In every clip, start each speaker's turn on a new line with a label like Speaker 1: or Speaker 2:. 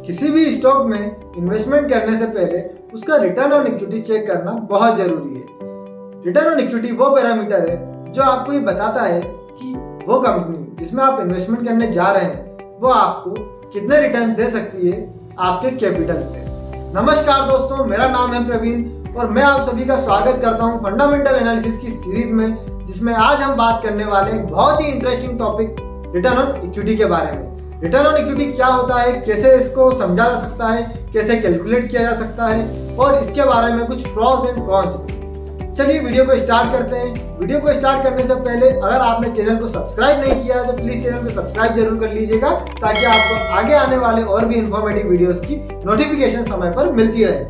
Speaker 1: किसी भी स्टॉक में इन्वेस्टमेंट करने से पहले उसका रिटर्न ऑन इक्विटी चेक करना बहुत जरूरी है। रिटर्न ऑन इक्विटी वो पैरामीटर है जो आपको ये बताता है कि वो कंपनी जिसमें आप इन्वेस्टमेंट करने जा रहे हैं वो आपको कितने रिटर्न दे सकती है आपके कैपिटल पे। नमस्कार दोस्तों, मेरा नाम है प्रवीण और मैं आप सभी का स्वागत करता हूं फंडामेंटल एनालिसिस की सीरीज में, जिसमें आज हम बात करने वाले हैं बहुत ही interesting topic return on equity के बारे में। रिटर्न ऑन इक्विटी क्या होता है, कैसे इसको समझा जा सकता है, कैसे कैलकुलेट किया जा सकता है और इसके बारे में कुछ प्रॉस एंड कॉन्स। चलिए वीडियो को स्टार्ट करते हैं। वीडियो को स्टार्ट करने से पहले अगर आपने चैनल को सब्सक्राइब नहीं किया है तो प्लीज चैनल को सब्सक्राइब जरूर कर लीजिएगा, ताकि आपको आगे आने वाले और भी इंफॉर्मेटिव वीडियोस की नोटिफिकेशन समय पर मिलती रहे।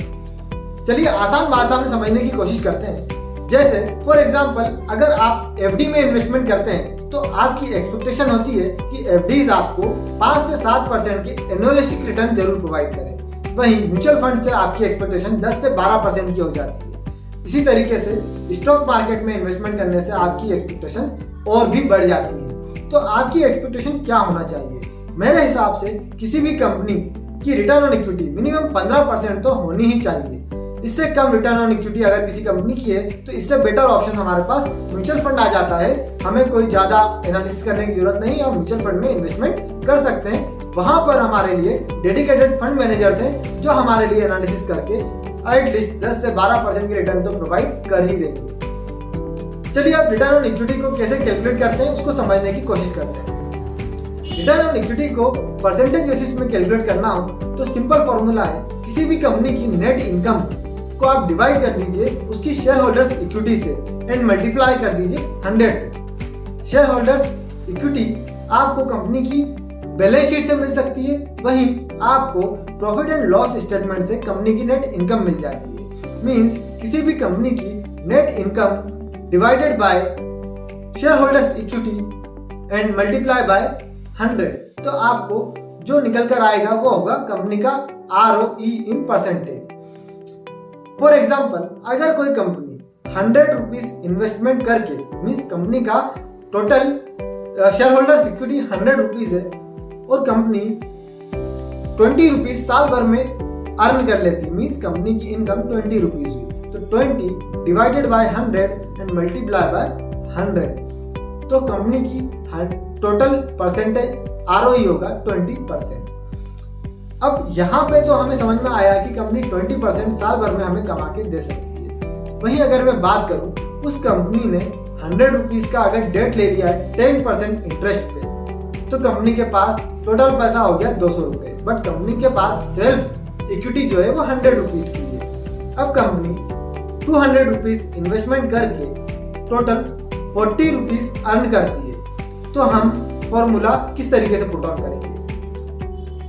Speaker 1: चलिए आसान भाषा में समझने की कोशिश करते हैं। जैसे फॉर एग्जांपल, अगर आप एफडी में इन्वेस्टमेंट करते हैं तो आपकी एक्सपेक्टेशन होती है कि एफडीज आपको 5 से 7% के एनुअलिस्टिक रिटर्न जरूर प्रोवाइड करें। वहीं म्यूचुअल फंड से आपकी एक्सपेक्टेशन 10 से 12% की हो जाती है। इसी तरीके से स्टॉक मार्केट में इन्वेस्टमेंट करने से आपकी एक्सपेक्टेशन और भी बढ़ जाती है। तो आपकी एक्सपेक्टेशन क्या होना चाहिए? मेरे हिसाब से किसी भी कंपनी की रिटर्न ऑन इक्विटी मिनिमम 15% तो होनी ही चाहिए। इससे कम रिटर्न ऑन इक्विटी अगर किसी कंपनी की है तो इससे बेटर ऑप्शन हमारे पास म्यूचुअल फंड आ जाता है। हमें कोई ज्यादा एनालिसिस करने की जरूरत नहीं, हम म्यूचुअल फंड में इन्वेस्टमेंट कर सकते हैं। वहां पर हमारे लिए डेडिकेटेड फंड मैनेजर्स हैं जो हमारे लिए एनालिसिस करके एटलीस्ट 10 से 12% के रिटर्न तो प्रोवाइड कर ही देंगे। चलिए अब रिटर्न ऑन इक्विटी को कैसे कैलकुलेट करते हैं उसको समझने की कोशिश करते हैं। रिटर्न ऑन इक्विटी को परसेंटेज बेसिस में कैलकुलेट करना हो तो सिंपल फॉर्मूला है, किसी भी कंपनी की नेट इनकम को आप डिवाइड कर दीजिए उसकी शेयर होल्डर्स इक्विटी से एंड मल्टीप्लाई कर दीजिए 100 से। शेयर होल्डर्स इक्विटी आपको कंपनी की बैलेंस शीट से मिल सकती है, वहीं आपको प्रॉफिट एंड लॉस स्टेटमेंट से कंपनी की नेट इनकम मिल जाती है। मींस किसी भी कंपनी की net income divided by share holders equity and multiply by 100, तो आपको जो निकल कर आएगा वो होगा कंपनी का ROE in percentage. For example, अगर कोई कंपनी 100 रुपीज इन्वेस्टमेंट करके, मीन्स कंपनी का total share holders equity 100 rupees है और कंपनी 20 रुपीज साल भर में अर्न कर लेती, मीन्स कंपनी की इनकम 20 रुपीज हुई, तो 20 divided by 100 and multiply by 100, तो कंपनी की टोटल परसेंटेज ROE होगा 20%। अब यहाँ पे तो हमें समझ में आया कि कंपनी 20% साल भर में हमें कमा के दे सकती है। वहीं अगर मैं बात करूँ, उस कंपनी ने 100 रुपीज का अगर डेट ले लिया है 10% इंटरेस्ट पे, तो कंपनी के पास टोटल पैसा हो गया 200 रुपए, बट कंपनी के पास सेल्फ इक्विटी जो है वो 100 रुपीज की है। अब कंपनी 200 रुपीज इन्वेस्टमेंट करके टोटल 40 रुपीज अर्न करती है। तो हम फॉर्मूला किस तरीके से पुट ऑन करेंगे?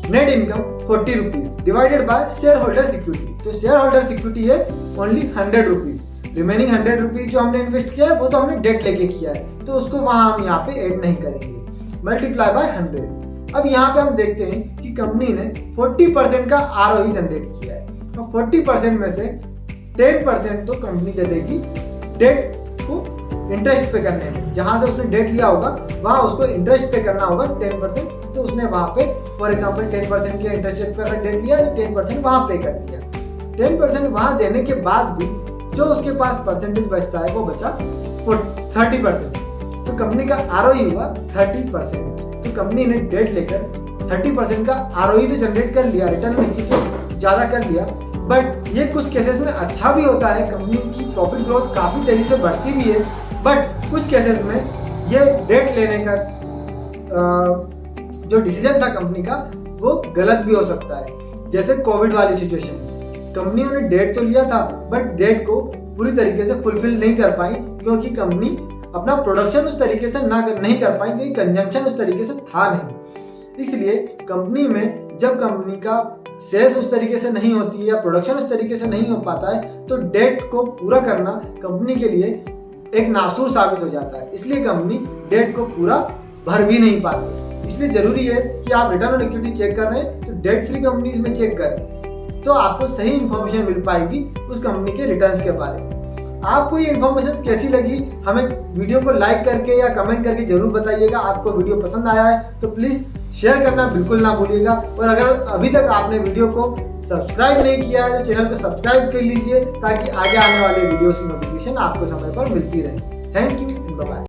Speaker 1: Net income 40 rupees divided by share holders equity, तो शेयर होल्डर्स इक्विटी है ओनली 100 रुपीज। रिमेनिंग 100 रुपीज जो हमने इन्वेस्ट किया है वो तो हमने डेट लेके किया है, तो उसको वहां हम यहाँ पे ऐड नहीं करेंगे। Multiply by 100। अब यहाँ पे हम देखते हैं कि कंपनी ने 40% का ROE जनरेट किया है। तो 40% में से 10% तो कंपनी दे देगी डेट को इंटरेस्ट पे करने में। जहां से उसने डेट लिया होगा वहां उसको इंटरेस्ट पे करना होगा 10%, तो उसने वहां पे फॉर एग्जांपल 10% के इंटरेस्ट रेट पे अगर डेट लिया तो 10% वहां पे कर दिया। 10% वहां देने के बाद भी जो उसके पास परसेंटेज बचता है वो बचा 30%, तो कंपनी का ROE हुआ 30%। तो कंपनी ने डेट लेकर 30% का ROE तो जनरेट कर लिया, रिटर्न ऑन इक्विटी ज्यादा कर लिया, बट ये कुछ केसेस में अच्छा भी होता है, कंपनी की प्रॉफिट ग्रोथ काफी तेजी से बढ़ती भी है, बट कुछ केसेस में ये डेट लेने का जो डिसीजन था कंपनी का वो गलत भी हो सकता है। जैसे कोविड वाली सिचुएशन, कंपनियों ने डेट तो लिया था बट डेट को पूरी तरीके से फुलफिल नहीं कर पाई, क्योंकि कंपनी अपना प्रोडक्शन उस तरीके से नहीं कर पाई, क्योंकि कंजम्पशन उस तरीके से था नहीं। इसलिए कंपनी में जब कंपनी का सेल्स उस तरीके से नहीं होती है या प्रोडक्शन उस तरीके से नहीं हो पाता है, तो डेट को पूरा करना कंपनी के लिए एक नासूर साबित हो जाता है। इसलिए कंपनी डेट को पूरा भर भी नहीं पाती। इसलिए जरूरी है कि आप रिटर्न ऑन इक्विटी चेक कर रहे हैं तो डेट फ्री कंपनीज में चेक करें, तो आपको सही इंफॉर्मेशन मिल पाएगी उस कंपनी के रिटर्न्स के बारे में। आपको ये इन्फॉर्मेशन कैसी लगी हमें वीडियो को लाइक करके या कमेंट करके जरूर बताइएगा। आपको वीडियो पसंद आया है तो प्लीज़ शेयर करना बिल्कुल ना भूलिएगा। और अगर अभी तक आपने वीडियो को सब्सक्राइब नहीं किया है तो चैनल को सब्सक्राइब कर लीजिए ताकि आगे आने वाले वीडियोस की नोटिफिकेशन आपको समय पर मिलती रहे। Thank you, bye bye.